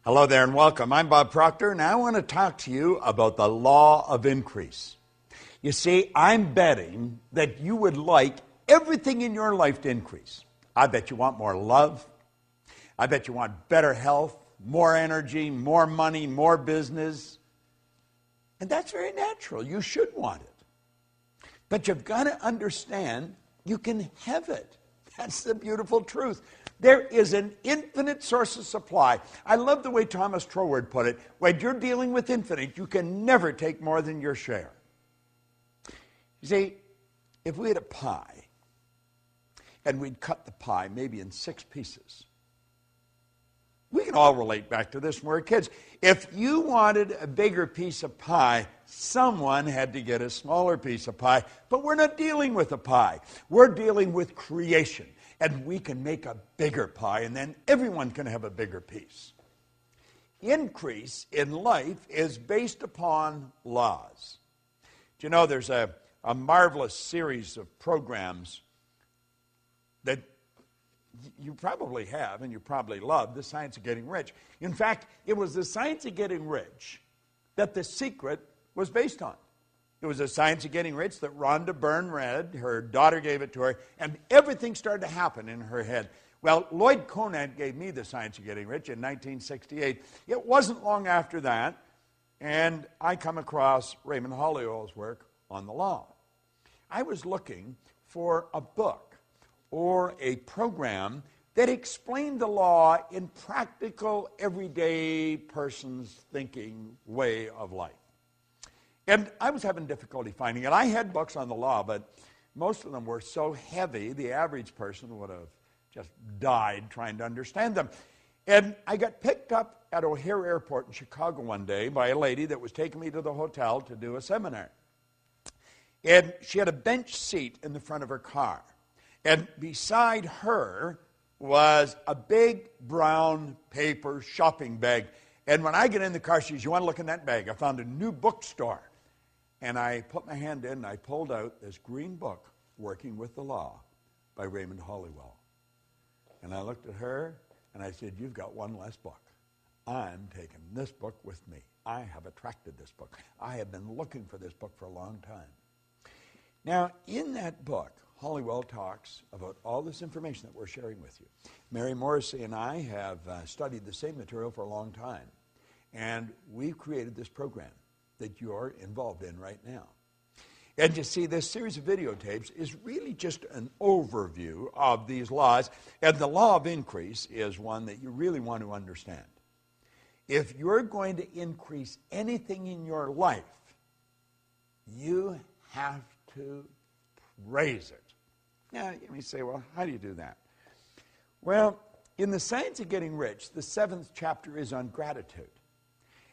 Hello there and welcome. I'm Bob Proctor, and I want to talk to you about the law of increase. You see, I'm betting that you would like everything in your life to increase. I bet you want more love. I bet you want better health, more energy, more money, more business. And that's very natural. You should want it. But you've got to understand you can have it. That's the beautiful truth. There is an infinite source of supply. I love the way Thomas Troward put it. When you're dealing with infinite, you can never take more than your share. You see, if we had a pie, and we'd cut the pie maybe in 6 pieces, we can all relate back to this when we were kids. If you wanted a bigger piece of pie, someone had to get a smaller piece of pie. But we're not dealing with a pie. We're dealing with creation. And we can make a bigger pie, and then everyone can have a bigger piece. Increase in life is based upon laws. Do you know there's a marvelous series of programs that you probably have and you probably love, The Science of Getting Rich. In fact, it was The Science of Getting Rich that The Secret was based on. It was The Science of Getting Rich that Rhonda Byrne read. Her daughter gave it to her, and everything started to happen in her head. Well, Lloyd Conant gave me The Science of Getting Rich in 1968. It wasn't long after that, and I come across Raymond Holliwell's work on the law. I was looking for a book or a program that explained the law in practical, everyday person's thinking way of life. And I was having difficulty finding it. I had books on the law, but most of them were so heavy, the average person would have just died trying to understand them. And I got picked up at O'Hare Airport in Chicago one day by a lady that was taking me to the hotel to do a seminar. And she had a bench seat in the front of her car. And beside her was a big brown paper shopping bag. And when I get in the car, she says, "You want to look in that bag? I found a new bookstore." And I put my hand in and I pulled out this green book, Working with the Law, by Raymond Holliwell. And I looked at her and I said, "You've got one less book. I'm taking this book with me. I have attracted this book. I have been looking for this book for a long time." Now, in that book, Holliwell talks about all this information that we're sharing with you. Mary Morrissey and I have studied the same material for a long time. And we've created this program that you're involved in right now. And you see, this series of videotapes is really just an overview of these laws. And the law of increase is one that you really want to understand. If you're going to increase anything in your life, you have to praise it. Now, you may say, well, how do you do that? Well, in The Science of Getting Rich, the 7th chapter is on gratitude.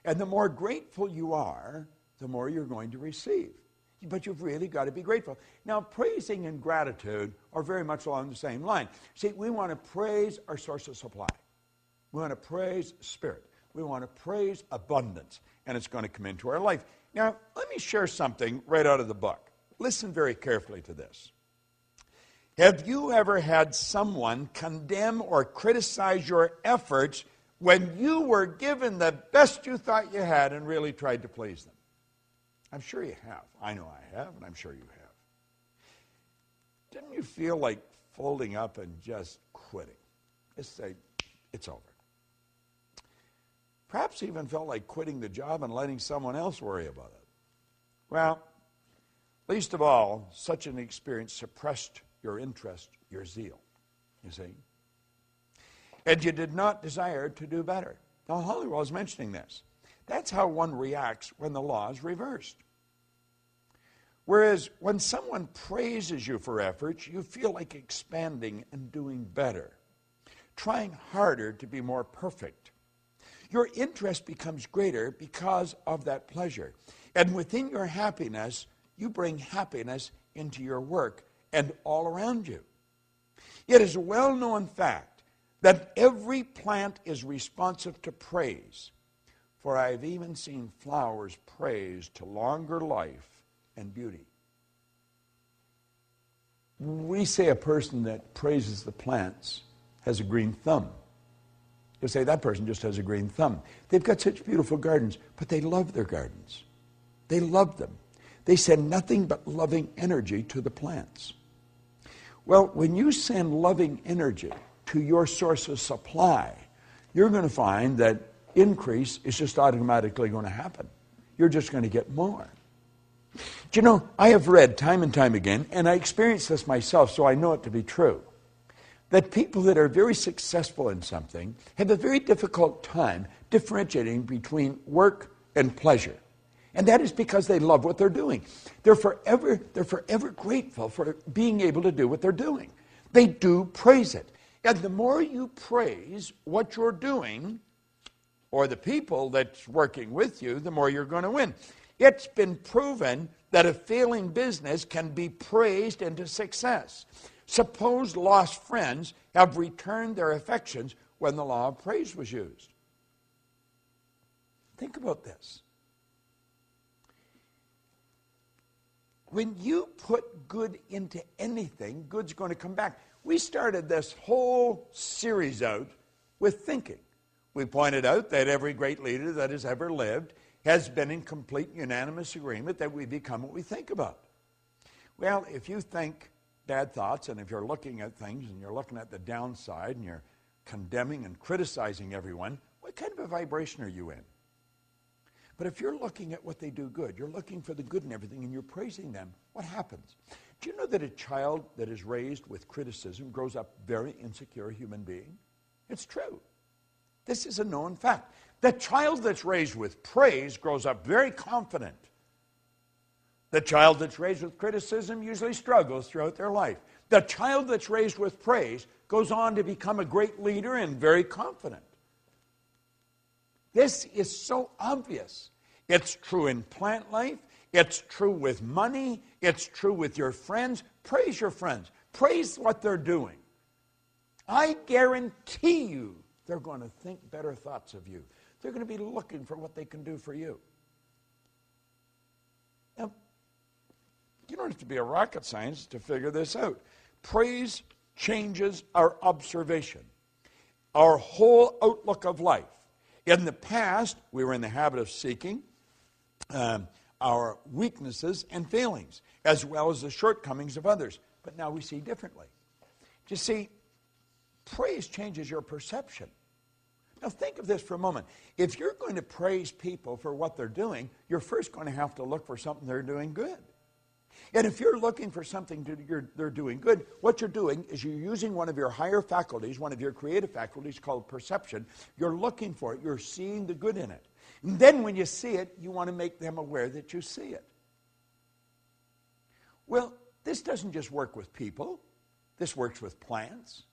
And the more grateful you are, the more you're going to receive. But you've really got to be grateful. Now, praising and gratitude are very much along the same line. See, we want to praise our source of supply. We want to praise Spirit. We want to praise abundance. And it's going to come into our life. Now, let me share something right out of the book. Listen very carefully to this. Have you ever had someone condemn or criticize your efforts when you were given the best you thought you had and really tried to please them? I'm sure you have. I know I have, and I'm sure you have. Didn't you feel like folding up and just quitting? Just say, it's over. Perhaps even felt like quitting the job and letting someone else worry about it. Well, least of all, such an experience suppressed your interest, your zeal, you see. And you did not desire to do better. Now, Holliwell is mentioning this. That's how one reacts when the law is reversed. Whereas when someone praises you for efforts, you feel like expanding and doing better, trying harder to be more perfect. Your interest becomes greater because of that pleasure. And within your happiness, you bring happiness into your work and all around you. It is a well-known fact that every plant is responsive to praise, for I have even seen flowers praised to longer life and beauty. We say a person that praises the plants has a green thumb. You'll say, that person just has a green thumb. They've got such beautiful gardens, but they love their gardens. They love them. They send nothing but loving energy to the plants. Well, when you send loving energy to your source of supply, you're going to find that increase is just automatically going to happen. You're just going to get more. Do you know, I have read time and time again, and I experienced this myself, so I know it to be true, that people that are very successful in something have a very difficult time differentiating between work and pleasure. And that is because they love what they're doing. They're forever grateful for being able to do what they're doing. They do praise it. And the more you praise what you're doing, or the people that's working with you, the more you're going to win. It's been proven that a failing business can be praised into success. Suppose lost friends have returned their affections when the law of praise was used. Think about this. When you put good into anything, good's going to come back. We started this whole series out with thinking. We pointed out that every great leader that has ever lived has been in complete unanimous agreement that we become what we think about. Well, if you think bad thoughts, and if you're looking at things and you're looking at the downside and you're condemning and criticizing everyone, what kind of a vibration are you in? But if you're looking at what they do good, you're looking for the good in everything and you're praising them, what happens? Do you know that a child that is raised with criticism grows up very insecure human being? It's true. This is a known fact. The child that's raised with praise grows up very confident. The child that's raised with criticism usually struggles throughout their life. The child that's raised with praise goes on to become a great leader and very confident. This is so obvious. It's true in plant life. It's true with money. It's true with your friends. Praise your friends. Praise what they're doing. I guarantee you they're going to think better thoughts of you. They're going to be looking for what they can do for you. Now, you don't have to be a rocket scientist to figure this out. Praise changes our observation, our whole outlook of life. In the past, we were in the habit of seeking our weaknesses and failings, as well as the shortcomings of others. But now we see differently. You see, praise changes your perception. Now think of this for a moment. If you're going to praise people for what they're doing, you're first going to have to look for something they're doing good. And if you're looking for something they're doing good, what you're doing is you're using one of your higher faculties, one of your creative faculties called perception. You're looking for it. You're seeing the good in it. And then when you see it, you want to make them aware that you see it. Well, this doesn't just work with people. This works with plants.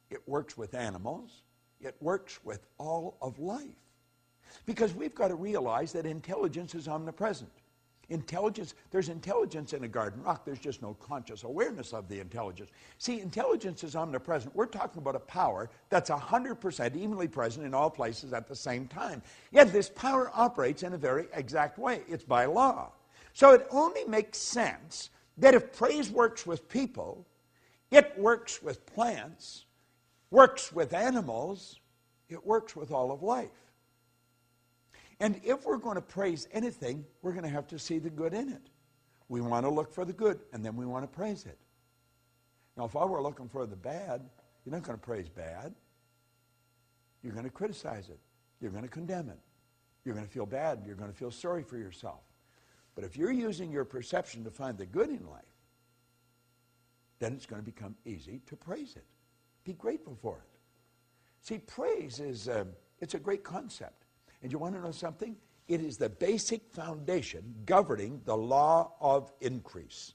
It works with animals. It works with all of life. Because we've got to realize that intelligence is omnipresent. There's intelligence in a garden rock. There's just no conscious awareness of the intelligence. See, intelligence is omnipresent. We're talking about a power that's 100% evenly present in all places at the same time. Yet this power operates in a very exact way. It's by law. So it only makes sense that if praise works with people, it works with plants, works with animals, it works with all of life. And if we're going to praise anything, we're going to have to see the good in it. We want to look for the good, and then we want to praise it. Now, if I were looking for the bad, you're not going to praise bad. You're going to criticize it. You're going to condemn it. You're going to feel bad. You're going to feel sorry for yourself. But if you're using your perception to find the good in life, then it's going to become easy to praise it. Be grateful for it. See, praise is it's a great concept. And you want to know something? It is the basic foundation governing the law of increase.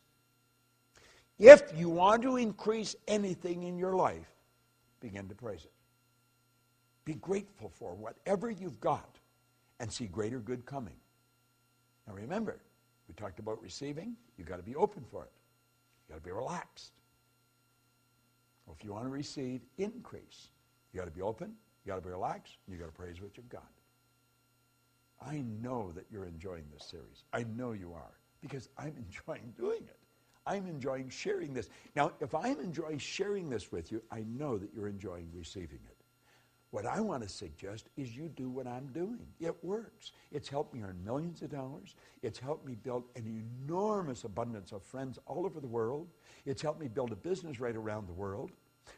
If you want to increase anything in your life, begin to praise it. Be grateful for whatever you've got and see greater good coming. Now remember, we talked about receiving. You've got to be open for it. You've got to be relaxed. Well, if you want to receive increase, you've got to be open, you've got to be relaxed, and you've got to praise what you've got. I know that you're enjoying this series. I know you are, because I'm enjoying doing it. I'm enjoying sharing this. Now, if I'm enjoying sharing this with you, I know that you're enjoying receiving it. What I want to suggest is you do what I'm doing. It works. It's helped me earn millions of dollars. It's helped me build an enormous abundance of friends all over the world. It's helped me build a business right around the world.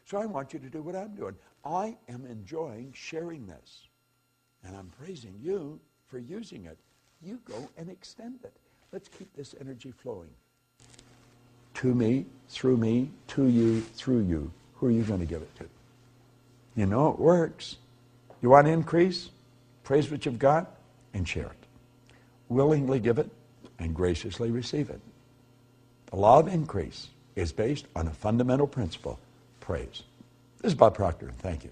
So I want you to do what I'm doing. I am enjoying sharing this. And I'm praising you for using it. You go and extend it. Let's keep this energy flowing. To me, to you, through you. Who are you going to give it to? You know it works. You want to increase? Praise what you've got and share it. Willingly give it and graciously receive it. The law of increase is based on a fundamental principle, praise. This is Bob Proctor, and thank you.